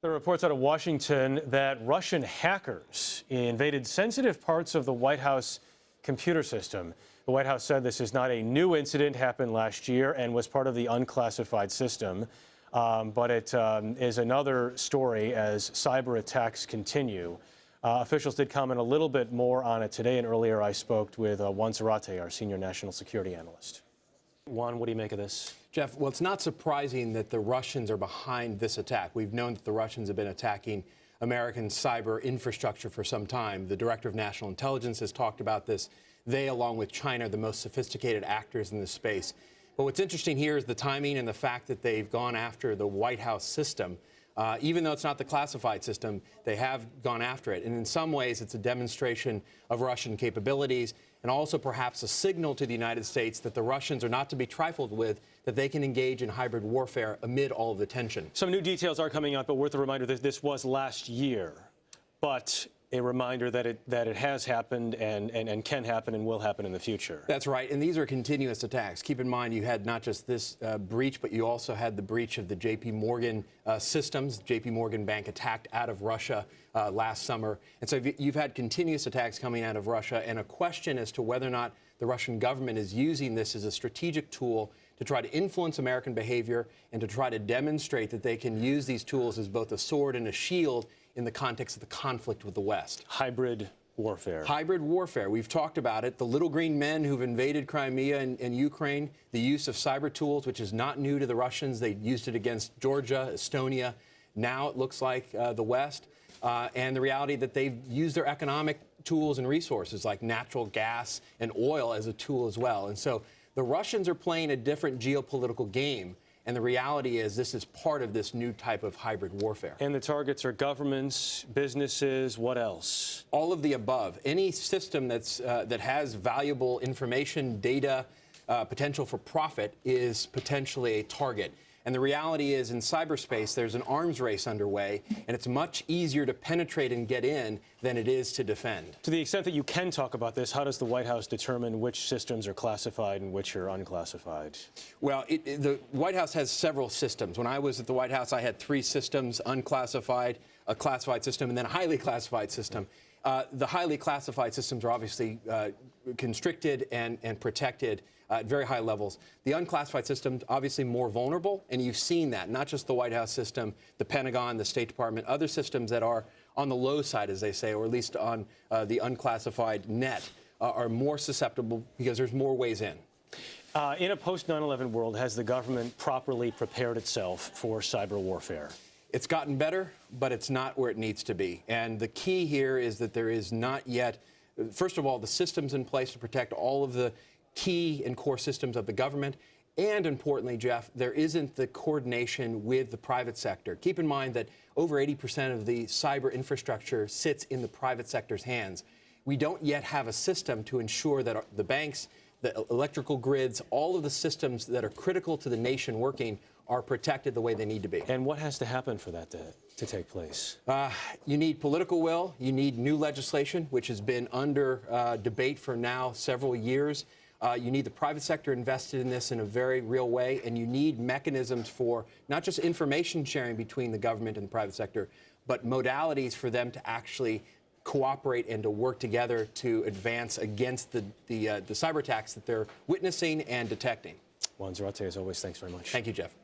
There are reports out of Washington that Russian hackers invaded sensitive parts of the White House computer system. The White House said this is not a new incident, happened last year and was part of the unclassified system. But it is another story as cyber attacks continue. Officials did comment a little bit more on it today, and earlier I spoke with Juan Zarate, our senior national security analyst. Juan, what do you make of this? Jeff, well, it's not surprising that the Russians are behind this attack. We've known that the Russians have been attacking American cyber infrastructure for some time. The Director of National Intelligence has talked about this. They, along with China, are the most sophisticated actors in this space. But what's interesting here is the timing and the fact that they've gone after the White House system. Even though it's not the classified system, they have gone after it. And in some ways, it's a demonstration of Russian capabilities and also perhaps a signal to the United States that the Russians are not to be trifled with, that they can engage in hybrid warfare amid all of the tension. Some new details are coming out, but worth a reminder that this was last year. But a reminder that it has happened and can happen and will happen in the future. That's right, and these are continuous attacks. Keep in mind you had not just this breach, but you also had the breach of the J.P. Morgan systems. J.P. Morgan Bank attacked out of Russia last summer. And so you've had continuous attacks coming out of Russia, and a question as to whether or not the Russian government is using this as a strategic tool to try to influence American behavior and to try to demonstrate that they can use these tools as both a sword and a shield in the context of the conflict with the West. Hybrid warfare. Hybrid warfare. We've talked about it. The little green men who've invaded Crimea and Ukraine, the use of cyber tools, which is not new to the Russians. They used it against Georgia, Estonia. Now it looks like the West. And the reality that they've used their economic tools and resources like natural gas and oil as a tool as well. And so the Russians are playing a different geopolitical game. And the reality is this is part of this new type of hybrid warfare. And the targets are governments, businesses, what else? All of the above. Any system that has valuable information, data, potential for profit is potentially a target. And the reality is in cyberspace, there's an arms race underway, and it's much easier to penetrate and get in than it is to defend. To the extent that you can talk about this, how does the White House determine which systems are classified and which are unclassified? Well, the White House has several systems. When I was at the White House, I had 3 systems: unclassified, a classified system, and then a highly classified system. The highly classified systems are obviously constricted and protected at very high levels. The unclassified systems obviously more vulnerable, and you've seen that, not just the White House system, the Pentagon, the State Department, other systems that are on the low side, as they say, or at least on the unclassified net, are more susceptible because there's more ways in. In a post-9/11 world, has the government properly prepared itself for cyber warfare? It's gotten better, but it's not where it needs to be. And the key here is that there is not yet, first of all, the systems in place to protect all of the key and core systems of the government. And importantly, Jeff, there isn't the coordination with the private sector. Keep in mind that over 80% of the cyber infrastructure sits in the private sector's hands. We don't yet have a system to ensure that the banks, the electrical grids, all of the systems that are critical to the nation working are protected the way they need to be. And what has to happen for that to take place? You need political will. You need new legislation, which has been under debate for now several years. You need the private sector invested in this in a very real way, and you need mechanisms for not just information sharing between the government and the private sector, but modalities for them to actually cooperate and to work together to advance against the cyber attacks that they're witnessing and detecting. Juan Zarate, as always, thanks very much. Thank you, Jeff.